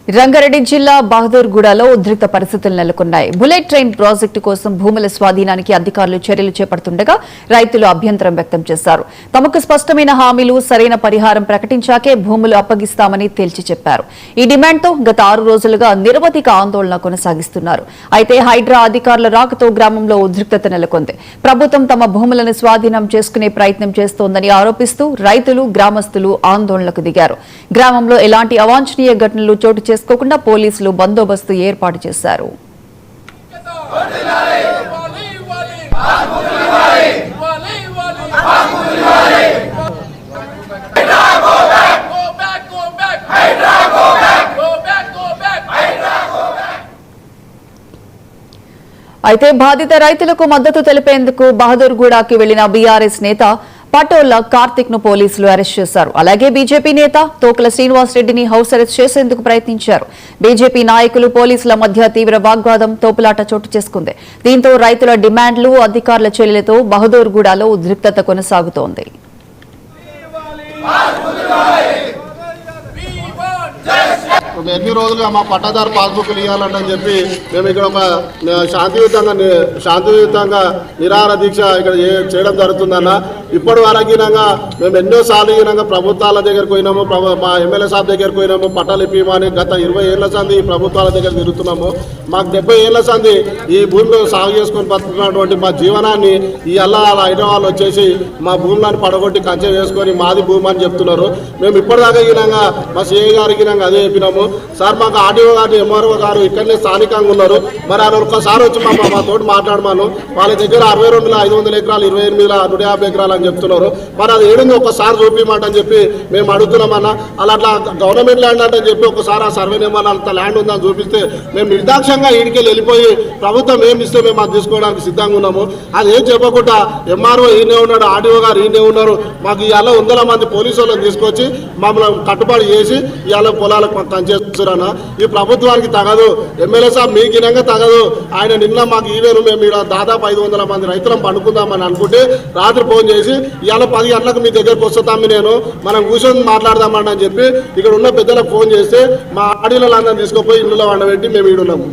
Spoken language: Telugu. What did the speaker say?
రంగారెడ్డి జిల్లా బహదూర్గూడలో ఉద్రిక్త పరిస్థితులు నెలకొన్నాయి. బుల్లెట్ ట్రైన్ ప్రాజెక్టు కోసం భూముల స్వాధీనానికి అధికారులు చర్యలు చేపడుతుండగా రైతులు అభ్యంతరం వ్యక్తం చేశారు. తమకు స్పష్టమైన హామీలు, సరైన పరిహారం ప్రకటించాకే భూములు అప్పగిస్తామని తేల్చి చెప్పారు. ఈ డిమాండ్తో గత 6 రోజులుగా నిరవధిక ఆందోళన కొనసాగిస్తున్నారు. అయితే హైడ్రా అధికారుల రాకతో గ్రామంలో ఉద్రిక్తత నెలకొంది. ప్రభుత్వం తమ భూములను స్వాధీనం చేసుకునే ప్రయత్నం చేస్తోందని ఆరోపిస్తూ రైతులు, గ్రామస్తులు ఆందోళనకు దిగారు. గ్రామంలో ఎలాంటి అవాంఛనీయ ఘటనలు చోటు చేసుకోకుండా పోలీసులు బందోబస్తు ఏర్పాటు చేశారు. అయితే బాధిత రైతులకు మద్దతు తెలిపేందుకు బహదూర్గూడకి వెళ్లిన బీఆర్ఎస్ నేత పటోళ్ల కార్తిక్ ను పోలీసులు అరెస్ట్ చేశారు. అలాగే బీజేపీ నేత తోకల శ్రీనివాస్ రెడ్డిని హౌస్ అరెస్ట్ చేసేందుకు ప్రయత్నించారు. బీజేపీ నాయకులు, పోలీసుల మధ్య తీవ్ర వాగ్వాదం, తోపులాట చోటు చేసుకుంది. దీంతో రైతుల డిమాండ్లు, అధికారుల చర్యలతో బహదూర్గూడలో ఉద్రిక్తత కొనసాగుతోంది. ఎన్ని రోజులుగా మా పట్టాదారు పాస్బుక్లు ఇవ్వాలని చెప్పి మేము ఇక్కడ ఒక శాంతియుతంగా నిరాహార దీక్ష ఇక్కడ చేయడం జరుగుతుందన్న. ఇప్పటి వరకు మేము ఎన్నోసార్లు ప్రభుత్వాల దగ్గరికి పోయినాము, మా ఎమ్మెల్యే సాబ్ దగ్గరికి పోయినాము, పట్టాలు ఇప్పిమని గత 20 ఏళ్ల సంది ఈ ప్రభుత్వాల దగ్గర తిరుగుతున్నాము. మాకు 70 ఏళ్ల సంది ఈ భూమిలో సాగు చేసుకొని బతుకుతున్నటువంటి మా జీవనాన్ని ఈ హైదరాబాద్ వచ్చేసి మా భూములను పడగొట్టి కంచె వేసుకొని మాది భూమి అని చెప్తున్నారు. మేము ఇప్పటిదాకా మా సిఐ గారికి అదే చెప్పినాము. సార్ మాకు ఆర్డీఓ గారు, ఎంఆర్ఓ గారు ఇక్కడనే స్థానికంగా ఉన్నారు. మరి ఆయన ఒక్కసారి వచ్చి మా తోటి మాట్లాడమాను. వాళ్ళ దగ్గర 62,500 ఎకరాలు, 28,150 ఎకరాలు అని చెప్తున్నారు. మరి అది ఏడుంది ఒక్కసారి చూపిమాట అని చెప్పి మేము అడుగుతున్నామన్నా. అలా గవర్నమెంట్ ల్యాండ్ అంటే చెప్పి ఒకసారి ఆ సర్వే నెంబర్ అంత ల్యాండ్ ఉందని చూపిస్తే మేము నిర్దాక్షంగా ఈడికెళ్ళి వెళ్ళిపోయి ప్రభుత్వం ఏమి ఇస్తే మేము అది తీసుకోవడానికి సిద్ధంగా ఉన్నాము. అది ఏం చెప్పకుండా ఎంఆర్ఓ ఈయనే ఉన్నాడు, ఆర్డీఓ గారు ఈయనే ఉన్నారు. మాకు ఇవాళ 100 మంది పోలీసు వాళ్ళని తీసుకొచ్చి మమ్మల్ని కట్టుబడి చేసి ఇవాళ పొలాలకు చేస్తున్నారన్న. ఈ ప్రభుత్వానికి తగదు. ఎమ్మెల్యే సాబ్ మీకు ఇనంగా తగదు. ఆయన నిన్న మాకు ఈవేను మేము ఇక్కడ దాదాపు 500 మంది రైతులను పండుకుందామని అనుకుంటే రాత్రి ఫోన్ చేసి ఇవాళ 10 గంటలకు మీ దగ్గరకు వస్తాము, నేను మనం కూర్చొని మాట్లాడదామని చెప్పి ఇక్కడ ఉన్న పెద్దలకు ఫోన్ చేస్తే మా ఆడీలందరినీ తీసుకుపోయి ఇళ్ళలో వండబెట్టి మేము ఈడున్నాము.